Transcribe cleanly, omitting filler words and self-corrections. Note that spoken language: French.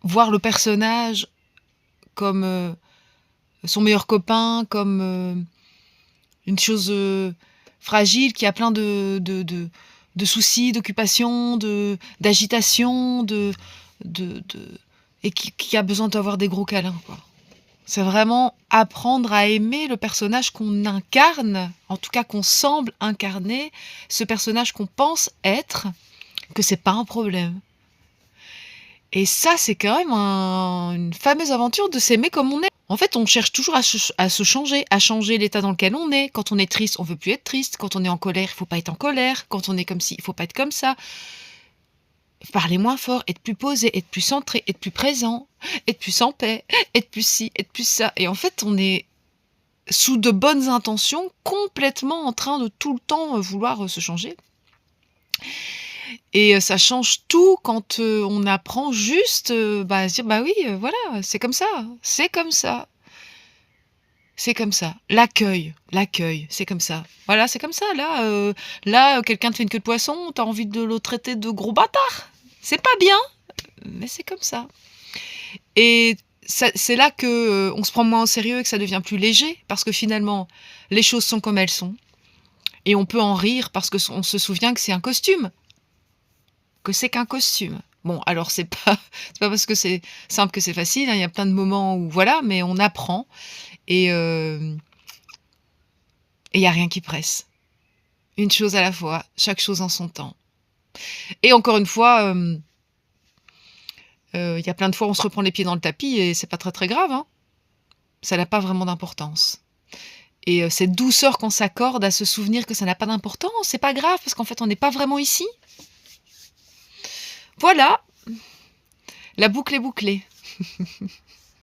voir le personnage comme, son meilleur copain, comme, une chose, fragile qui a plein de soucis, d'occupations, d'agitation, de et qui a besoin d'avoir des gros câlins, quoi. C'est vraiment apprendre à aimer le personnage qu'on incarne, en tout cas qu'on semble incarner, ce personnage qu'on pense être, que c'est pas un problème. Et ça, c'est quand même une fameuse aventure de s'aimer comme on est. En fait, on cherche toujours à se changer, à changer l'état dans lequel on est. Quand on est triste, on veut plus être triste. Quand on est en colère, il faut pas être en colère. Quand on est comme ci, il faut pas être comme ça. Parler moins fort, être plus posé, être plus centré, être plus présent, être plus en paix, être plus ci, être plus ça. Et en fait, on est sous de bonnes intentions, complètement en train de tout le temps, vouloir, se changer. Et ça change tout quand, on apprend juste, bah, à se dire: «Bah oui, voilà, c'est comme ça, c'est comme ça, c'est comme ça». L'accueil, c'est comme ça. Voilà, c'est comme ça. Là, quelqu'un te fait une queue de poisson, tu as envie de le traiter de gros bâtard. C'est pas bien, mais c'est comme ça. Et c'est là que, on se prend moins au sérieux et que ça devient plus léger parce que finalement, les choses sont comme elles sont et on peut en rire parce que on se souvient que c'est un costume. Que c'est qu'un costume. Bon, alors c'est pas c'est pas parce que c'est simple que c'est facile, hein, il y a plein de moments où voilà, mais on apprend et il y a rien qui presse. Une chose à la fois, chaque chose en son temps. Et encore une fois, il y a plein de fois où on se reprend les pieds dans le tapis et c'est pas très, très grave, hein. Ça n'a pas vraiment d'importance. Et cette douceur qu'on s'accorde à se souvenir que ça n'a pas d'importance, c'est pas grave parce qu'en fait on n'est pas vraiment ici. Voilà, la boucle est bouclée.